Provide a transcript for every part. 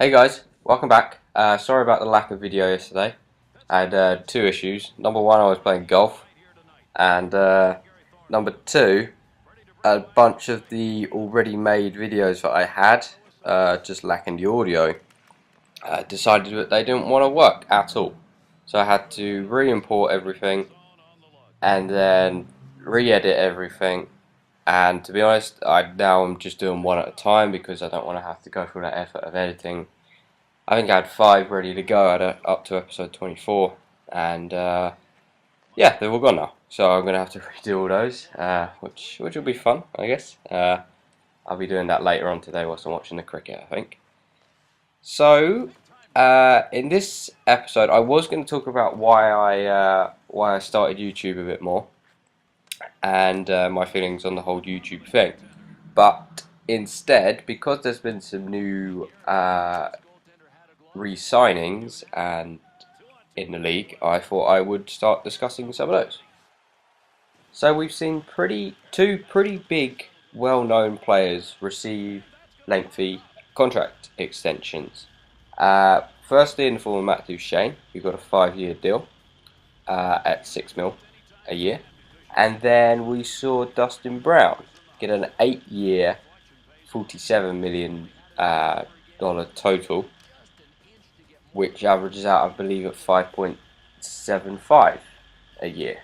Hey guys, welcome back. Sorry about the lack of video yesterday. I had two issues. Number one, I was playing golf, and number two, a bunch of the already made videos that I had, just lacking the audio, decided that they didn't want to work at all. So I had to re-import everything and then re-edit everything. And to be honest, now I'm just doing one at a time because I don't want to have to go through that effort of editing. I think I had 5 ready to go up to episode 24, and yeah, they're all gone now. So I'm going to have to redo all those, which will be fun, I guess. I'll be doing that later on today whilst I'm watching the cricket, I think. So, in this episode, I was going to talk about why I started YouTube a bit more, and my feelings on the whole YouTube thing. But instead, because there's been some new re-signings and in the league, I thought I would start discussing some of those. So we've seen two pretty big, well-known players receive lengthy contract extensions. Firstly, in the form of Matt Duchene, who got a 5-year deal at $6 million a year, and then we saw Dustin Brown get an 8-year, $47 million total, which averages out, I believe, at 5.75 a year.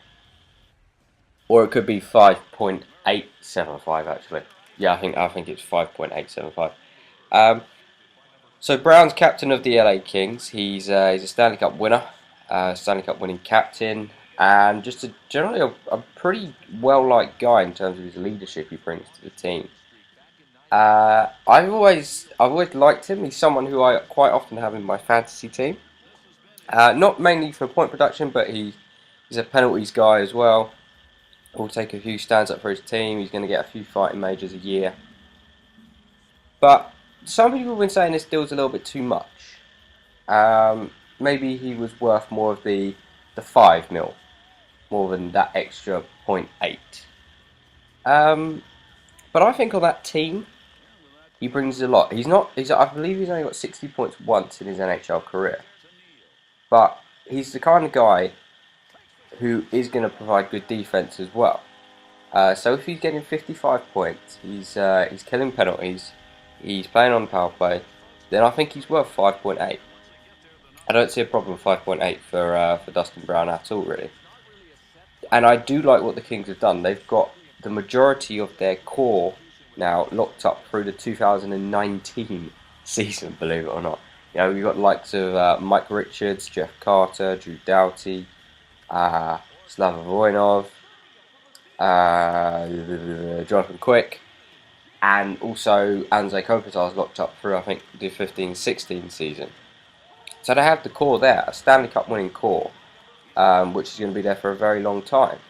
Or it could be 5.875 actually. Yeah, I think it's 5.875. So Brown's captain of the LA Kings. He's a Stanley Cup winner, Stanley Cup winning captain, and just generally a pretty well-liked guy in terms of his leadership he brings to the team. I've always liked him. He's someone who I quite often have in my fantasy team. Not mainly for point production, but he's a penalties guy as well. He'll take a few stands up for his team. He's going to get a few fighting majors a year. But some people have been saying this deal's a little bit too much. Maybe he was worth more of the 5 mil, more than that extra 0.8. But I think on that team, he brings a lot. I believe he's only got 60 points once in his NHL career. But he's the kind of guy who is going to provide good defense as well. So if he's getting 55 points, he's killing penalties, he's playing on the power play, then I think he's worth 5.8. I don't see a problem with 5.8 for Dustin Brown at all, really. And I do like what the Kings have done. They've got the majority of their core now locked up through the 2019 season, believe it or not. You know, we've got the likes of Mike Richards, Jeff Carter, Drew Doughty, Slava Voinov, Jonathan Quick, and also Anze Kopitar's locked up through, I think, the 15-16 season. So they have the core there, a Stanley Cup winning core, which is going to be there for a very long time.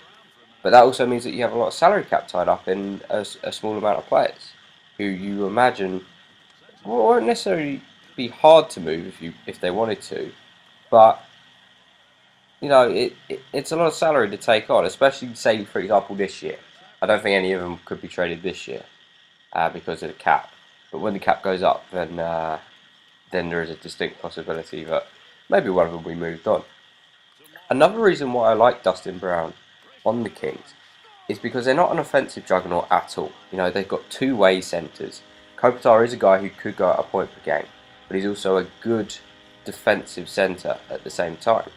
But that also means that you have a lot of salary cap tied up in a small amount of players, who you imagine won't necessarily be hard to move if they wanted to, but you know it's a lot of salary to take on, especially say for example this year. I don't think any of them could be traded this year because of the cap. But when the cap goes up, then there is a distinct possibility that maybe one of them will be moved on. Another reason why I like Dustin Brown on the Kings is because they're not an offensive juggernaut at all. You know, they've got two-way centres. Kopitar is a guy who could go at a point per game, but he's also a good defensive centre at the same time.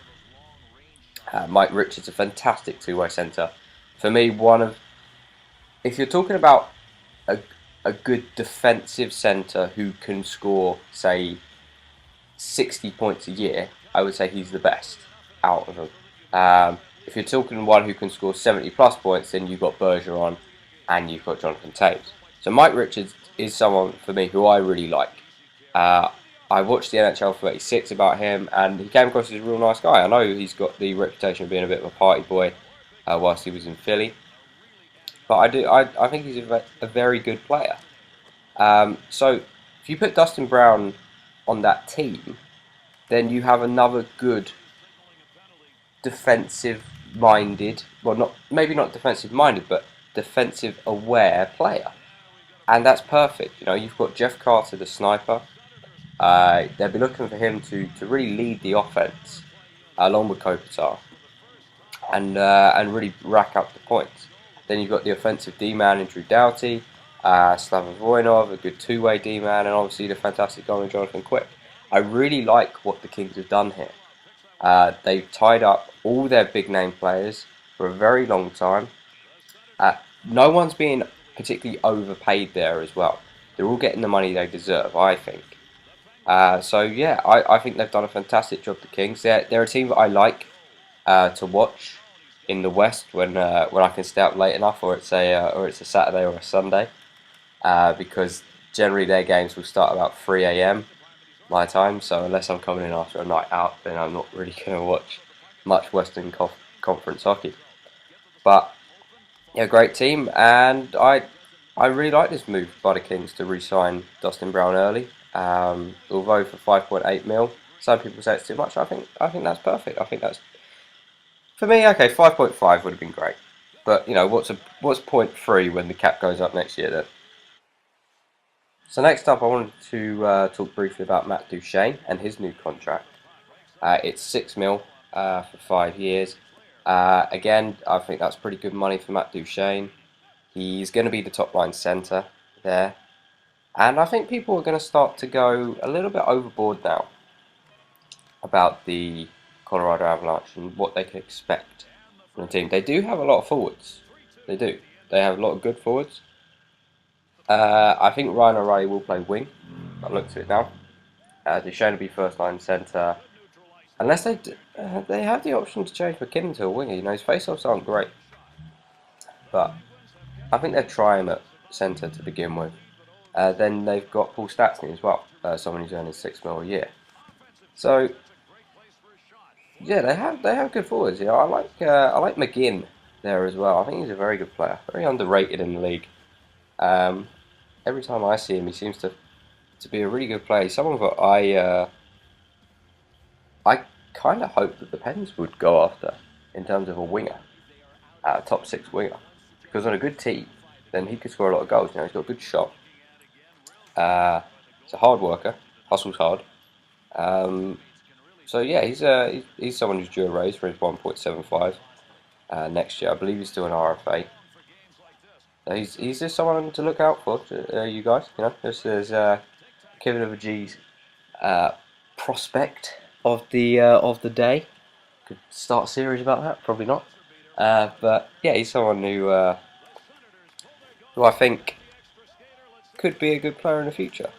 Mike Richards, a fantastic two-way centre. For me, if you're talking about a good defensive centre who can score, say, 60 points a year, I would say he's the best out of them. If you're talking one who can score 70 plus points, then you've got Bergeron and you've got Jonathan Toews. So Mike Richards is someone for me who I really like. I watched the NHL13 about him, and he came across as a real nice guy. I know he's got the reputation of being a bit of a party boy whilst he was in Philly, but I think he's a very good player. So if you put Dustin Brown on that team, then you have another good defensive-minded, well, maybe not defensive-minded, but defensive-aware player, and that's perfect. You know, you've got Jeff Carter, the sniper. they'll be looking for him to really lead the offense along with Kopitar and really rack up the points. Then you've got the offensive D-man in Drew Doughty, Slava Voinov, a good two-way D-man, and obviously the fantastic goal in Jonathan Quick. I really like what the Kings have done here. They've tied up all their big-name players for a very long time. No one's being particularly overpaid there as well. They're all getting the money they deserve, I think. So yeah, I think they've done a fantastic job, the Kings. They're a team that I like to watch in the West when I can stay up late enough, or it's a Saturday or a Sunday, because generally their games will start about 3 a.m. my time. So unless I'm coming in after a night out, then I'm not really going to watch much Western Conference hockey. But yeah, great team, and I really like this move by the Kings to re-sign Dustin Brown early. Although for 5.8 mil, some people say it's too much. I think that's perfect. I think that's, for me, okay. 5.5 would have been great, but you know, what's 0.3 when the cap goes up next year then? So next up, I wanted to talk briefly about Matt Duchene and his new contract. It's 6 mil for 5 years. Again, I think that's pretty good money for Matt Duchene. He's going to be the top line centre there. And I think people are going to start to go a little bit overboard now about the Colorado Avalanche and what they can expect from the team. They do have a lot of forwards. They do. They have a lot of good forwards. I think Ryan O'Reilly will play wing. I looked at it now. Duchene will be first line centre. Unless they have the option to change McKinnon to a winger. You know, his face-offs aren't great. But I think they'll try him at centre to begin with. Then they've got Paul Stastny as well, someone who's earning 6 mil a year. So yeah, they have good forwards. You know, I like McGinn there as well. I think he's a very good player, very underrated in the league. Every time I see him, he seems to be a really good player. He's someone that I kind of hope that the Pens would go after in terms of a winger, a top 6 winger, because on a good team, then he could score a lot of goals. You know, he's got a good shot. He's a hard worker, hustles hard. So yeah, he's someone who's due a raise for his 1.75 next year. I believe he's still an RFA. He's just someone to look out for, you guys. You know, this is Kevin of a G's prospect of the day. Could start a series about that, probably not. But yeah, he's someone who I think could be a good player in the future.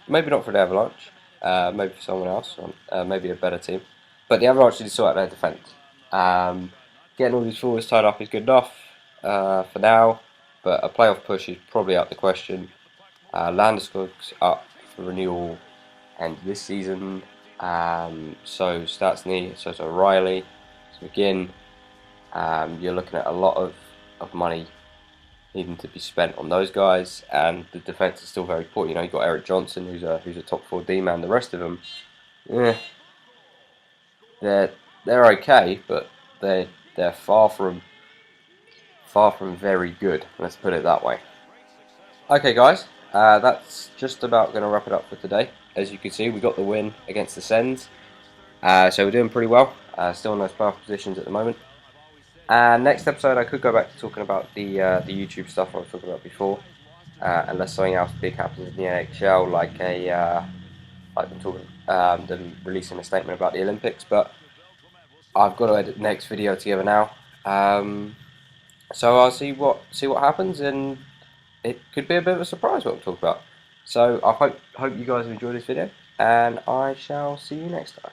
Maybe not for the Avalanche, maybe for someone else, or maybe a better team. But the Avalanche need to sort out their defence. Getting all these forwards tied up is good enough for now, but a playoff push is probably out the question. Landeskog's up for renewal end of this season. So Stastny, so O'Reilly, so McGinn. You're looking at a lot of money needing to be spent on those guys, and the defense is still very poor. You know, you've got Eric Johnson, who's a top 4 D-man. The rest of them, they're okay, but they're far from very good. Let's put it that way. Okay, guys, that's just about going to wrap it up for today. As you can see, we got the win against the Sens, so we're doing pretty well. Still in those playoff positions at the moment. And next episode, I could go back to talking about the YouTube stuff I was talking about before, unless something else big happens in the NHL, like them releasing a statement about the Olympics. But I've got to edit the next video together now, so I'll see what happens, and it could be a bit of a surprise what I'm talking about. So I hope you guys have enjoyed this video, and I shall see you next time.